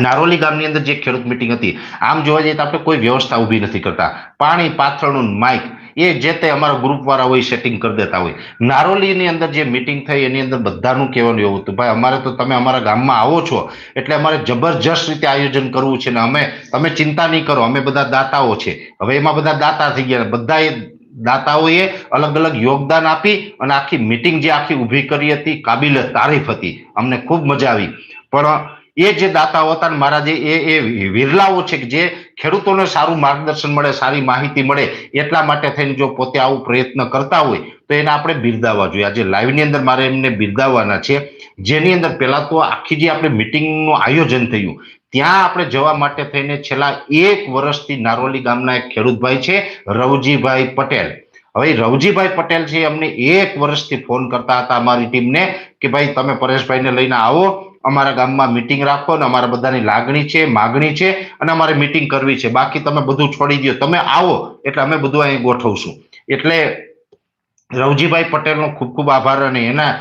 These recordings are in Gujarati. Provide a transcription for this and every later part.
નારોલી ગામની અંદર જે ખેડૂત મિટિંગ હતી, આમ જોવા જઈએ તો આપણે કોઈ વ્યવસ્થા ઊભી નથી કરતા. પાણી પાથરણું માઇક એ જે તે અમારા ગ્રુપ વાળા હોય સેટિંગ કરી દેતા હોય. નારોલીની અંદર જે મિટિંગ થઈ એની અંદર બધાનું કહેવાનું એવું હતું, ભાઈ અમારે તો તમે અમારા ગામમાં આવો છો એટલે અમારે જબરજસ્ત રીતે આયોજન કરવું છે ને તમે ચિંતા નહીં કરો, અમે બધા દાતાઓ છે. હવે એમાં બધા દાતા થઈ ગયા, બધા દાતાઓએ અલગ અલગ યોગદાન આપી અને આખી મિટિંગ જે આખી ઊભી કરી હતી કાબિલ તારીફ હતી, અમને ખૂબ મજા આવી. પણ એ જે દાતાઓ હતા ને મારા જે એ વિરલાઓ છે કે જે ખેડૂતોને સારું માર્ગદર્શન મળે, સારી માહિતી મળે એટલા માટે થઈને જો પોતે આવું પ્રયત્ન કરતા હોય તો એને આપણે બિરદાવવા જોઈએ. આજે લાઈવની અંદર મારે એમને બિરદાવવાના છે, જેની અંદર પહેલા તો આખી જે આપણે મિટિંગનું આયોજન થયું ત્યાં આપણે જવા માટે થઈને છેલ્લા 1 વર્ષથી નારોલી ગામના એક ખેડૂતભાઈ છે રવજીભાઈ પટેલ. હવે રવજીભાઈ પટેલ છે અમને 1 વર્ષથી ફોન કરતા હતા અમારી ટીમને કે ભાઈ તમે પરેશભાઈને લઈને આવો, અમારા ગામમાં મિટિંગ રાખો ને અમારા બધાની લાગણી છે, માગણી છે અને અમારે મિટિંગ કરવી છે, બાકી તમે બધું છોડી દો, તમે આવો એટલે અમે બધું અહીં ગોઠવશું. એટલે રવજીભાઈ પટેલનો ખૂબ ખૂબ આભાર અને એના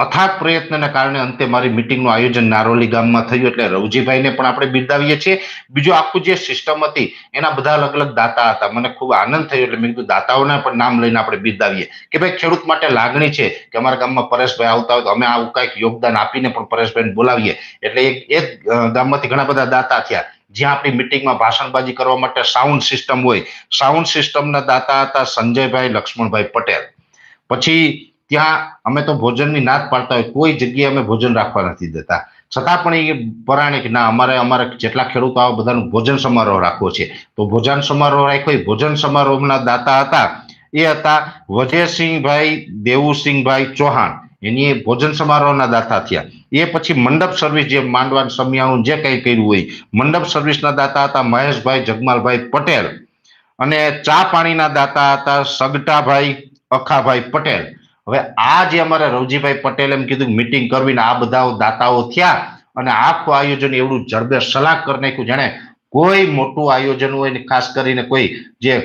અથાગ પ્રયત્નને કારણે અંતે મારી મિટિંગનું આયોજન નારોલી ગામમાં થયું, એટલે રવજીભાઈને પણ આપણે બિરદાવીએ છીએ. બીજું આખું જે સિસ્ટમ હતી એના બધા અલગ અલગ દાતા હતા, મને ખૂબ આનંદ થયો એટલે મેં કીધું દાતાઓના પણ નામ લઈને આપણે બિરદાવીએ કે ભાઈ ખેડૂત માટે લાગણી છે કે અમારા ગામમાં પરેશભાઈ આવતા હોય તો અમે આવું કંઈક યોગદાન આપીને પણ પરેશભાઈને બોલાવીએ. એટલે એક ગામમાંથી ઘણા બધા દાતા થયા. જ્યાં આપણી મિટિંગમાં ભાષણબાજી કરવા માટે સાઉન્ડ સિસ્ટમ હોય, સાઉન્ડ સિસ્ટમના દાતા હતા સંજયભાઈ લક્ષ્મણભાઈ પટેલ. પછી ત્યાં અમે તો ભોજનની નાદ પાડતા હોય, કોઈ જગ્યાએ અમે ભોજન રાખવા નથી દેતા, છતાં પણ એ પરાણે કે ના અમારે જેટલા ખેડૂતો આવે બધાનું ભોજન સમારોહ રાખવો છે. તો ભોજન સમારોહ રાખ્યો. ભોજન સમારોહના દાતા હતા એ હતા વજયસિંહભાઈ દેવુસિંહભાઈ ચૌહાણ, એની ભોજન સમારોહના દાતા થયા. એ પછી મંડપ સર્વિસ જે માંડવા સમિયાણું જે કંઈ કર્યું હોય મંડપ સર્વિસના દાતા હતા મહેશભાઈ જગમાલભાઈ પટેલ. અને ચા પાણીના દાતા હતા સગટાભાઈ અખાભાઈ પટેલ. હવે આ જે અમારા રવજીભાઈ પટેલ એમ કીધું મિટિંગ કરવી ને આ બધા દાતાઓ થયા અને આખું આયોજન એવડું જડબે સલાહ કરી નાખ્યું, જાણે કોઈ મોટું આયોજન હોય ને ખાસ કરીને કોઈ જે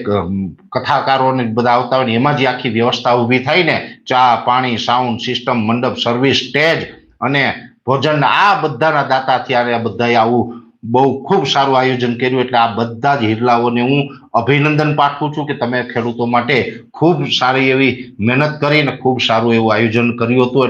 કથાકારો ને બધા આવતા હોય ને એમાં જે આખી વ્યવસ્થા ઊભી થાય ને ચા પાણી સાઉન્ડ સિસ્ટમ મંડપ સર્વિસ સ્ટેજ અને ભોજન, આ બધાના દાતા થયા અને આ બધાએ આવું બહુ ખૂબ સારું આયોજન કર્યું. એટલે આ બધા જ હિરલાઓને હું અભિનંદન પાઠવું છું કે તમે ખેડૂતો માટે ખૂબ સારી એવી મહેનત કરીને ખૂબ સારું એવું આયોજન કર્યું હતું.